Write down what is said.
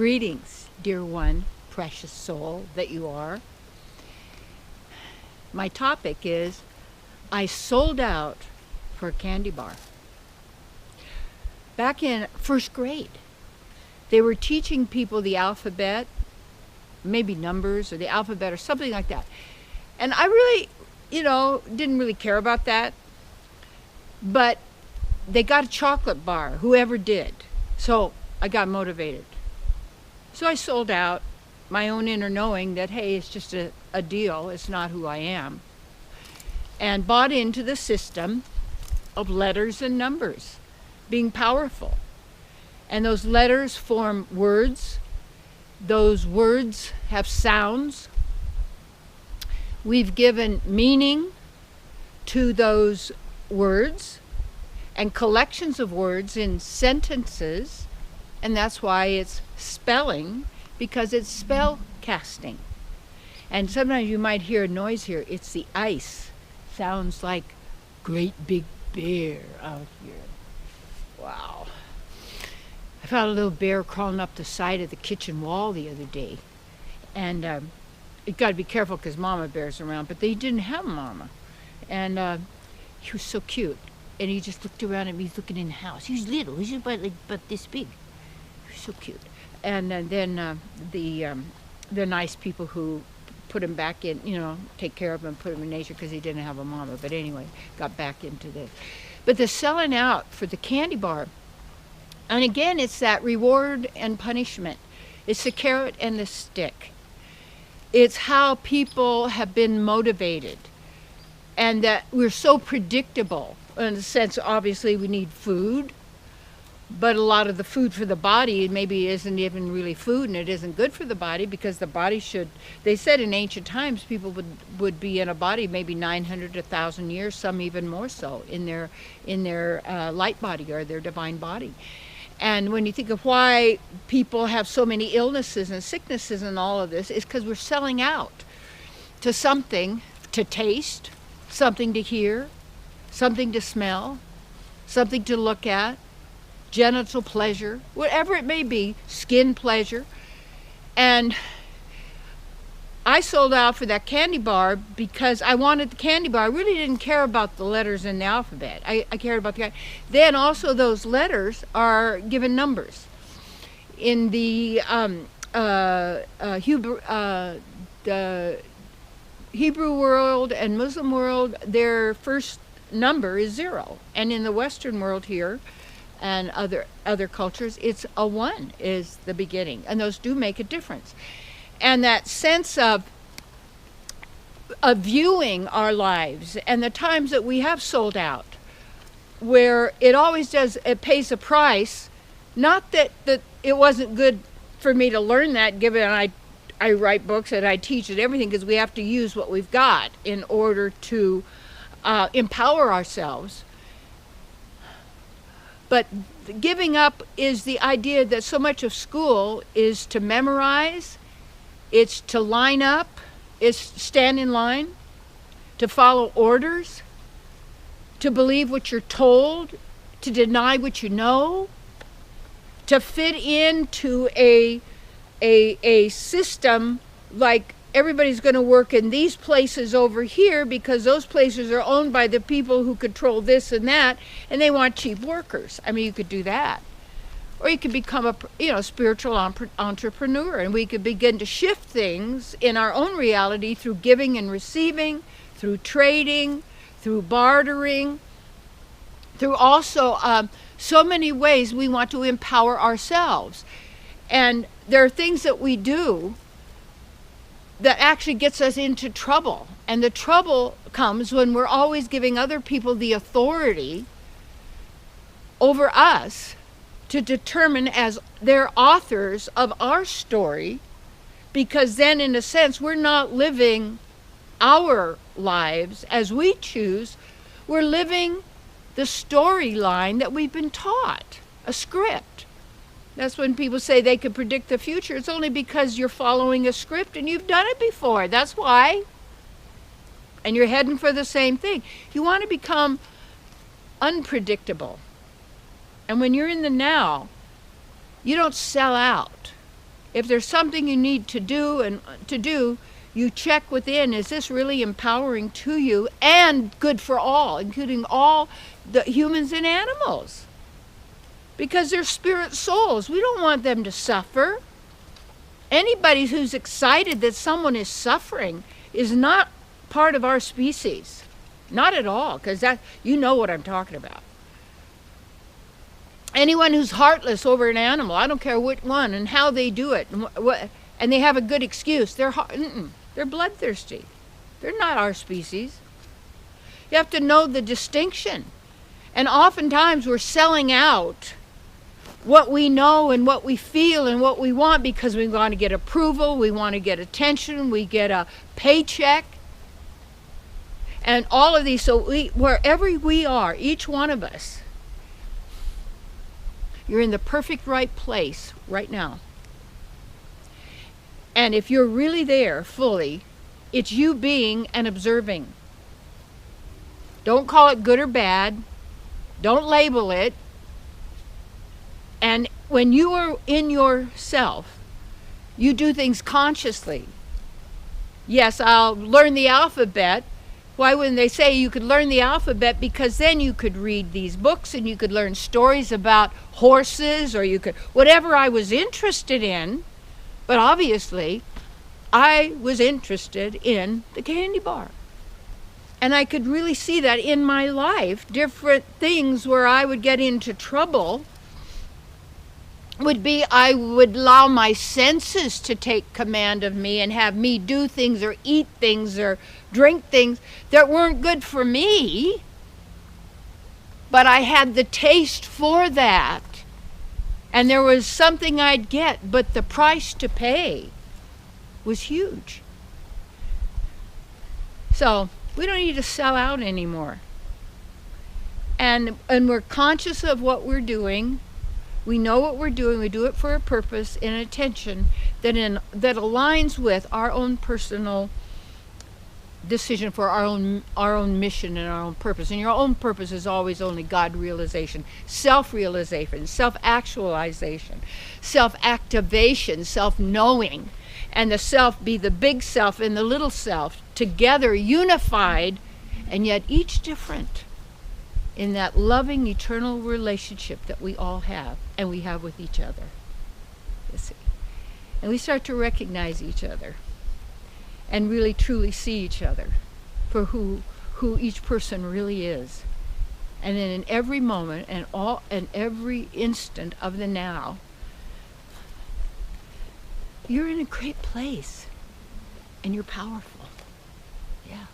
Greetings, dear one, precious soul that you are. My topic is, I sold out for a candy bar. Back in first grade, they were teaching people the alphabet, maybe numbers or the alphabet or something like that. And I really, didn't really care about that. But they got a chocolate bar, whoever did. So I got motivated. So I sold out, my own inner knowing that, hey, it's just a deal, it's not who I am. And bought into the system of letters and numbers being powerful. And those letters form words. Those words have sounds. We've given meaning to those words and collections of words in sentences, and that's why it's spelling, because it's spell casting. And sometimes you might hear a noise here. It's the ice. Sounds like great big bear out here. Wow. I found a little bear crawling up the side of the kitchen wall the other day. And you got to be careful because Mama Bear's around, but they didn't have Mama. And he was so cute. And he just looked around at me, looking in the house. He was little. He was about this big. He was so cute. And then the nice people who put him back in, take care of him, put him in nature because he didn't have a mama. But anyway, got back into this. But the selling out for the candy bar, and again, it's that reward and punishment. It's the carrot and the stick. It's how people have been motivated, and that we're so predictable. In a sense, obviously, we need food, but a lot of the food for the body maybe isn't even really food, and it isn't good for the body, because the body should, they said in ancient times, people would be in a body maybe 900 to 1,000 years, some even more so, in their light body or their divine body. And when you think of why people have so many illnesses and sicknesses and all of this, it's because we're selling out to something to taste, something to hear, something to smell, something to look at, genital pleasure, whatever it may be, skin pleasure. And I sold out for that candy bar because I wanted the candy bar. I really didn't care about the letters in the alphabet. I cared about the... Then also those letters are given numbers. In the Hebrew world and Muslim world, their first number is 0. And in the Western world here, and other cultures, it's a 1 is the beginning, and those do make a difference. And that sense of viewing our lives and the times that we have sold out, where it always does, it pays a price. Not that it wasn't good for me to learn that, given I write books and I teach and everything, because we have to use what we've got in order to empower ourselves. But giving up is the idea that so much of school is to memorize, it's to line up, it's stand in line, to follow orders, to believe what you're told, to deny what you know, to fit into a system like everybody's going to work in these places over here because those places are owned by the people who control this and that, and they want cheap workers. I mean, you could do that. Or you could become a spiritual entrepreneur, and we could begin to shift things in our own reality through giving and receiving, through trading, through bartering, through also so many ways we want to empower ourselves. And there are things that we do that actually gets us into trouble. And the trouble comes when we're always giving other people the authority over us to determine as their authors of our story, because then in a sense we're not living our lives as we choose, we're living the storyline that we've been taught, a script. That's when people say they can predict the future. It's only because you're following a script and you've done it before. That's why. And you're heading for the same thing. You want to become unpredictable. And when you're in the now, you don't sell out. If there's something you need to do, you check within, is this really empowering to you and good for all, including all the humans and animals? Because they're spirit souls. We don't want them to suffer. Anybody who's excited that someone is suffering is not part of our species. Not at all, because that, you know what I'm talking about. Anyone who's heartless over an animal, I don't care which one and how they do it, and they have a good excuse, they're bloodthirsty. They're not our species. You have to know the distinction. And oftentimes we're selling out what we know and what we feel and what we want because we want to get approval, we want to get attention, we get a paycheck. And all of these, so wherever we are, each one of us, you're in the perfect right place right now. And if you're really there fully, it's you being and observing. Don't call it good or bad. Don't label it. And when you are in yourself, you do things consciously. Yes, I'll learn the alphabet. Why wouldn't they say you could learn the alphabet? Because then you could read these books and you could learn stories about horses, or you could, whatever I was interested in. But obviously, I was interested in the candy bar. And I could really see that in my life. Different things where I would get into trouble would be I would allow my senses to take command of me and have me do things or eat things or drink things that weren't good for me. But I had the taste for that. And there was something I'd get, but the price to pay was huge. So we don't need to sell out anymore. And we're conscious of what we're doing. We know what we're doing. We do it for a purpose and intention that aligns with our own personal decision for our own mission and our own purpose. And your own purpose is always only God realization, self-realization, self-actualization, self-activation, self-knowing, and the self be the big self and the little self together, unified, and yet each different in that loving eternal relationship that we all have and we have with each other. You see. And we start to recognize each other and really truly see each other for who each person really is. And then in every moment and every instant of the now, you're in a great place and you're powerful. Yeah.